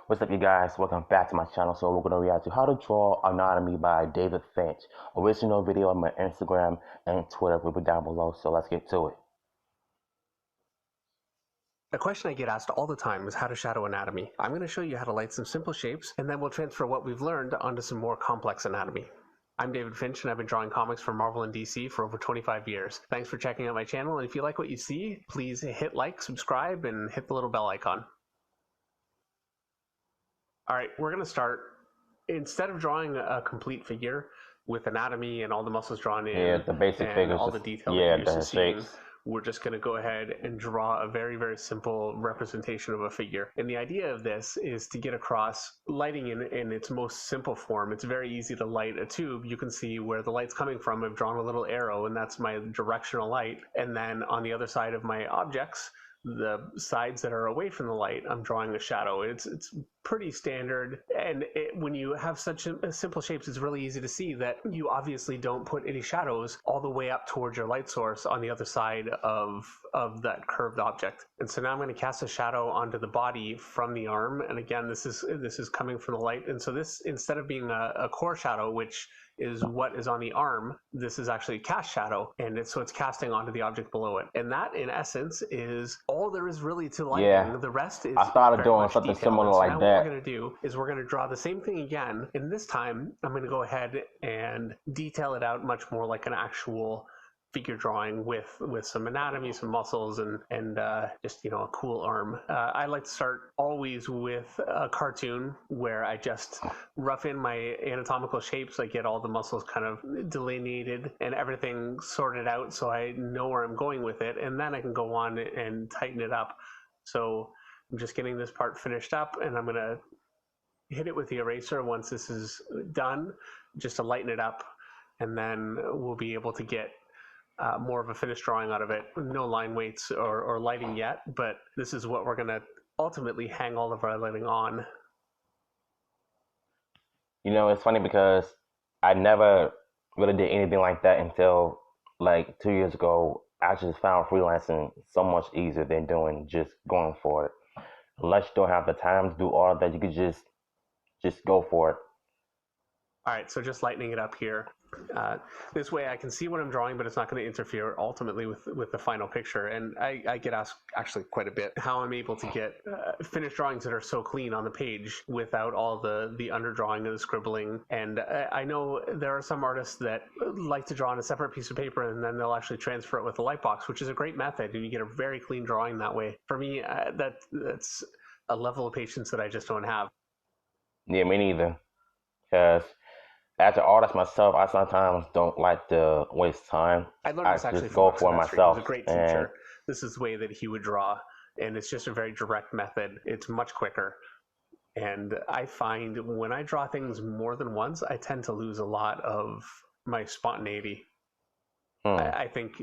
What's up, you guys? Welcome back to my channel. So we're going to react to How to Draw Anatomy by David Finch. Original video on my Instagram and Twitter will be down below. So let's get to it. A question I get asked all the time is how to shadow anatomy. I'm going to show you how to light some simple shapes, and then we'll transfer what we've learned onto some more complex anatomy. I'm David Finch, and I've been drawing comics for Marvel and DC for over 25 years. Thanks for checking out my channel, and if you like what you see, please hit like, subscribe, and hit the little bell icon. Alright, we're going to start. Instead of drawing a complete figure with anatomy and all the muscles drawn in, Yeah, the basic and figures. all the detail that you're used to seeing, we're just going to go ahead and draw a very, very simple representation of a figure. And the idea of this is to get across lighting in its most simple form. It's very easy to light a tube. You can see where the light's coming from. I've drawn a little arrow, and that's my directional light. And then on the other side of my objects, the sides that are away from the light, I'm drawing a shadow. It's pretty standard, and when you have such simple shapes, it's really easy to see that you obviously don't put any shadows all the way up towards your light source on the other side of that curved object. And so now I'm going to cast a shadow onto the body from the arm, and again, this is coming from the light. And so this, instead of being a core shadow, which is what is on the arm, this is actually a cast shadow, and so it's casting onto the object below it. And that, in essence, is all there is really to lighting. Yeah. The rest is I started doing something detail. similar so like now that. What we're going to do is we're going to draw the same thing again, and this time I'm going to go ahead and detail it out much more like an actual figure drawing with some anatomy, some muscles, and just, you know, a cool arm. I like to start always with a cartoon where I just rough in my anatomical shapes. I get all the muscles kind of delineated and everything sorted out so I know where I'm going with it, and then I can go on and tighten it up. So I'm just getting this part finished up, and I'm going to hit it with the eraser once this is done, just to lighten it up, and then we'll be able to get more of a finished drawing out of it. No line weights or lighting yet, but this is what we're going to ultimately hang all of our lighting on. You know, it's funny because I never really did anything like that until like 2 years ago. I just found freelancing so much easier than just going for it. Unless you don't have the time to do all of that, you could just go for it. All right, so just lightening it up here. This way I can see what I'm drawing, but it's not going to interfere ultimately with the final picture. And I get asked actually quite a bit how I'm able to get finished drawings that are so clean on the page without all the underdrawing and the scribbling. And I know there are some artists that like to draw on a separate piece of paper, and then they'll actually transfer it with a light box, which is a great method, and you get a very clean drawing that way. For me, that's a level of patience that I just don't have. Yeah, me neither. Because as an artist myself, I sometimes don't like to waste time. I learned this actually just from go for myself. He was a great teacher. This is the way that he would draw, and it's just a very direct method. It's much quicker. And I find when I draw things more than once, I tend to lose a lot of my spontaneity. I think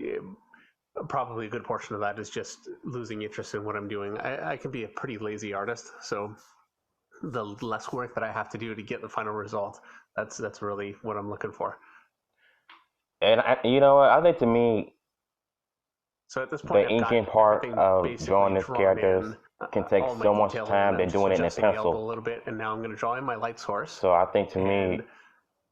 probably a good portion of that is just losing interest in what I'm doing. I can be a pretty lazy artist, so the less work that I have to do to get the final result, that's really what I'm looking for. And you know what? I think to me, so at this point, the inking part of drawing these characters can take so much time than doing it in a pencil. A little bit, and now I'm going to draw in my light source. So I think to me,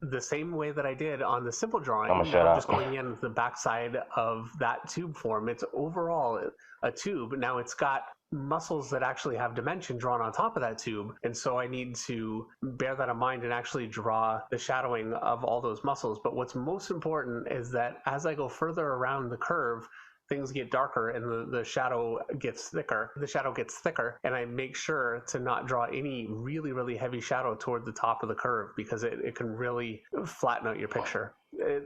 the same way that I did on the simple drawing, I'm just going in the backside of that tube form. It's overall a tube. Now it's got muscles that actually have dimension drawn on top of that tube, and so I need to bear that in mind and actually draw the shadowing of all those muscles. But what's most important is that as I go further around the curve, things get darker and the shadow gets thicker. The shadow gets thicker, and I make sure to not draw any really, really heavy shadow toward the top of the curve, because it can really flatten out your picture.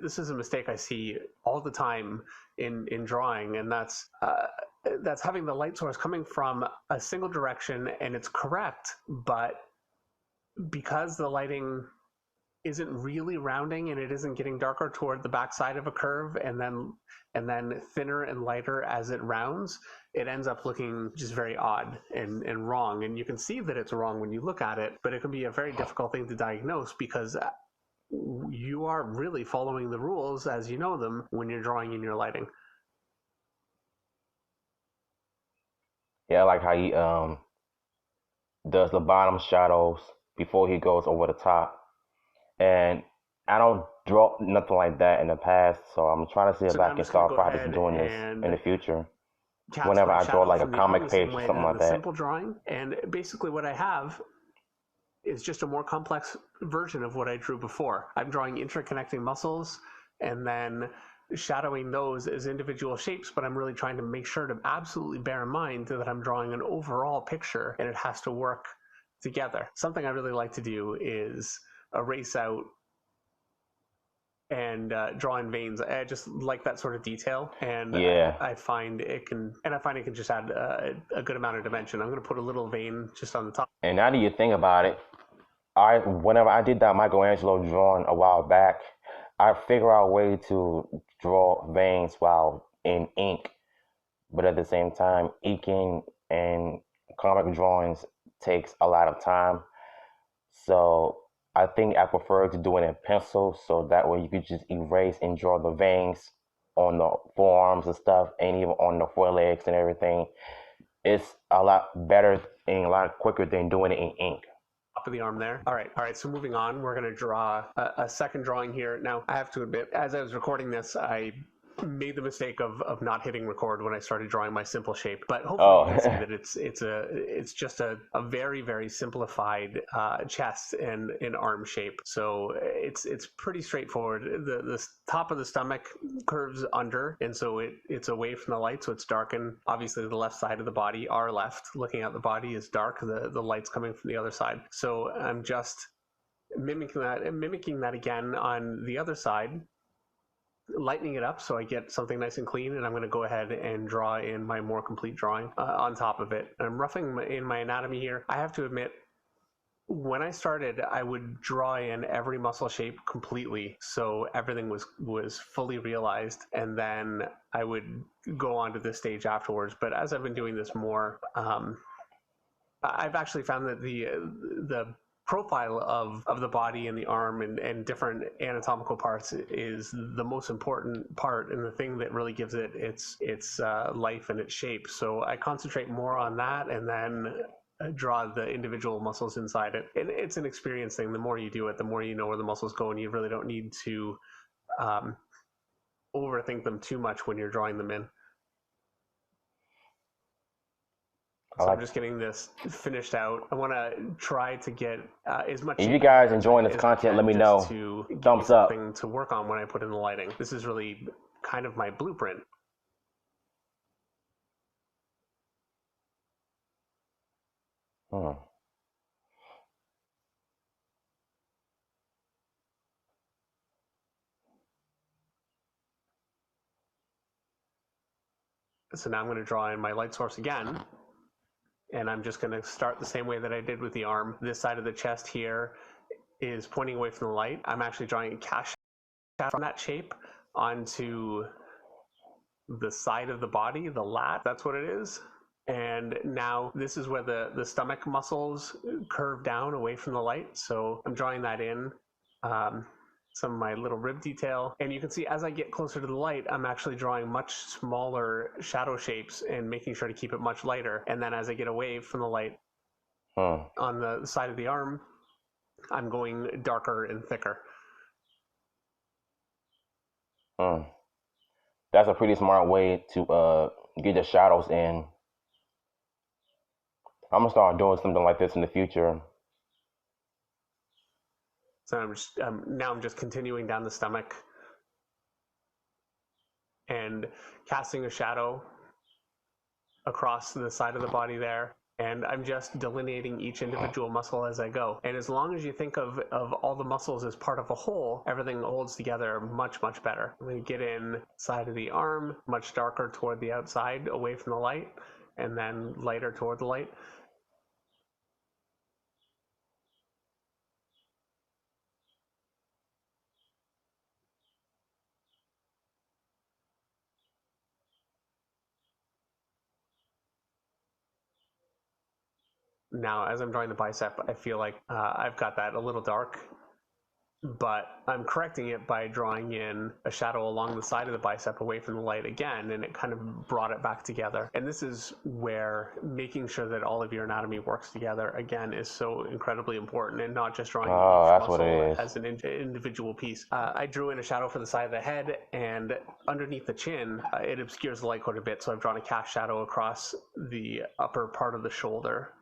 This is a mistake I see all the time in drawing, and that's having the light source coming from a single direction, and it's correct, but because the lighting isn't really rounding and it isn't getting darker toward the backside of a curve and then thinner and lighter as it rounds, it ends up looking just very odd and wrong. And you can see that it's wrong when you look at it, but it can be a very difficult thing to diagnose because you are really following the rules as you know them when you're drawing in your lighting. Yeah, I like how you does the bottom shadows before he goes over the top. And I don't draw nothing like that in the past, so I'm trying to see So if now I I'm can just going to start go practicing ahead doing this in and the future. cast Whenever my I draw shadow like a from the arm comic the page same or way something as like the that. simple drawing. And basically what I have is just a more complex version of what I drew before. I'm drawing interconnecting muscles and then shadowing those as individual shapes, but I'm really trying to make sure to absolutely bear in mind that I'm drawing an overall picture and it has to work together. Something I really like to do is erase out and draw in veins. I just like that sort of detail, and Yeah. I find it can, just add a good amount of dimension. I'm going to put a little vein just on the top. And now that you think about it, I whenever I did that Michelangelo drawing a while back, I figure out a way to draw veins while in ink, but at the same time, inking and comic drawings takes a lot of time. So I think I prefer to do it in pencil, so that way you could just erase and draw the veins on the forearms and stuff, and even on the forelegs and everything. It's a lot better and a lot quicker than doing it in ink. Top of the arm there. All right. So moving on, we're going to draw a second drawing here. Now, I have to admit, as I was recording this, I made the mistake of not hitting record when I started drawing my simple shape. But hopefully, you Oh, can see that it's just a very simplified chest and an arm shape. So it's pretty straightforward. The top of the stomach curves under, and so it's away from the light, so it's darkened. Obviously, the left side of the body, our left, looking at the body, is dark. The light's coming from the other side. So I'm just mimicking that again on the other side, lightening it up so I get something nice and clean, and I'm going to go ahead and draw in my more complete drawing on top of it. I'm roughing in my anatomy here. I have to admit, when I started, I would draw in every muscle shape completely, so everything was fully realized, and then I would go on to this stage afterwards. But as I've been doing this more, I've actually found that the profile of the body and the arm and different anatomical parts is the most important part and the thing that really gives it its life and its shape. So I concentrate more on that and then draw the individual muscles inside it. And it's an experience thing. The more you do it, the more you know where the muscles go, and you really don't need to um, overthink them too much when you're drawing them in. I So I'm like. just getting this finished out. I want to try to get as much If you shape in guys there enjoying this as I content, let can, me just know. to give me Thumbs up. something to work on when I put in the lighting. This is really kind of my blueprint. Hmm. So now I'm going to draw in my light source again, and I'm just going to start the same way that I did with the arm. This side of the chest here is pointing away from the light. I'm actually drawing a cast shadow from that shape onto the side of the body, the lat, that's what it is. And now this is where the stomach muscles curve down away from the light. So I'm drawing that in, some of my little rib detail. And you can see as I get closer to the light, I'm actually drawing much smaller shadow shapes and making sure to keep it much lighter. And then as I get away from the light Hmm. on the side of the arm, I'm going darker and thicker. Hmm. That's a pretty smart way to get the shadows in. I'm gonna start doing something like this in the future. So now I'm just continuing down the stomach and casting a shadow across the side of the body there. And I'm just delineating each individual muscle as I go. And as long as you think of all the muscles as part of a whole, everything holds together much better. I'm going to get in side of the arm, much darker toward the outside, away from the light, and then lighter toward the light. Now, as I'm drawing the bicep, I feel like I've got that a little dark but I'm correcting it by drawing in a shadow along the side of the bicep away from the light again, and it kind of brought it back together. And this is where making sure that all of your anatomy works together again is so incredibly important, and not just drawing Oh, each that's what muscle it is. as an individual piece. I drew in a shadow for the side of the head, and underneath the chin, it obscures the light quite a bit, so I've drawn a cast shadow across the upper part of the shoulder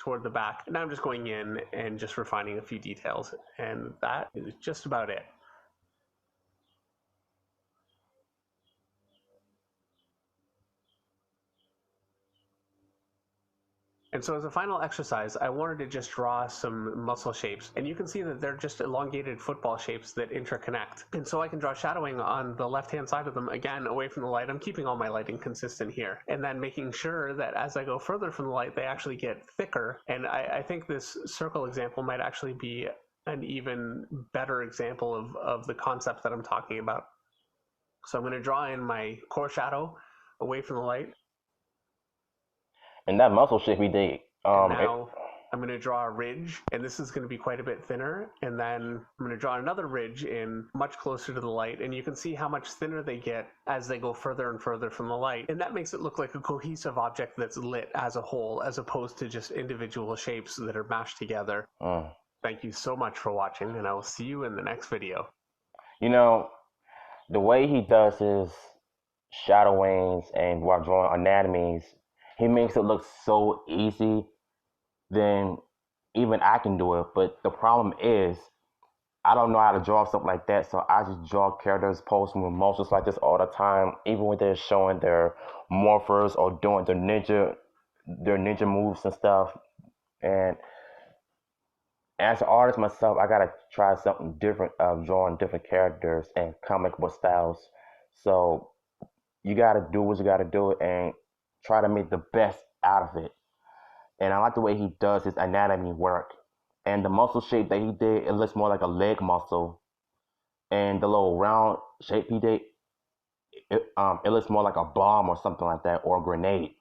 toward the back. Now I'm just going in and just refining a few details, and that is just about it. And so as a final exercise, I wanted to just draw some muscle shapes. And you can see that they're just elongated football shapes that interconnect. And so I can draw shadowing on the left-hand side of them, again, away from the light. I'm keeping all my lighting consistent here. And then making sure that as I go further from the light, they actually get thicker. And I think this circle example might actually be an even better example of the concept that I'm talking about. So I'm going to draw in my core shadow away from the light. And that muscle shape he did, And now I'm going to draw a ridge, and this is going to be quite a bit thinner. And then I'm going to draw another ridge in much closer to the light. And you can see how much thinner they get as they go further and further from the light. And that makes it look like a cohesive object that's lit as a whole, as opposed to just individual shapes that are mashed together. Thank you so much for watching, and I will see you in the next video. You know, the way he does his shadowings and while drawing anatomies, he makes it look so easy. Then even I can do it. But the problem is, I don't know how to draw something like that, so I just draw characters posing with motions like this all the time, even when they're showing their morphers or doing their ninja moves and stuff. And as an artist myself, I gotta try something different of drawing different characters and comic book styles. So you gotta do what you gotta do and try to make the best out of it. And I like the way he does his anatomy work. And the muscle shape that he did, it looks more like a leg muscle. And the little round shape he did, it looks more like a bomb or something like that, or a grenade.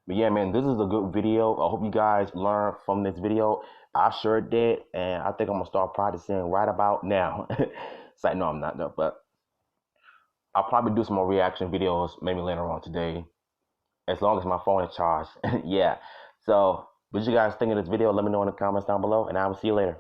But yeah, man, this is a good video. I hope you guys learned from this video. I sure did, and I think I'm gonna start practicing right about now. It's like, no, I'm not, though, but I'll probably do some more reaction videos maybe later on today, as long as my phone is charged. Yeah. So, what you guys think of this video? Let me know in the comments down below, and I will see you later.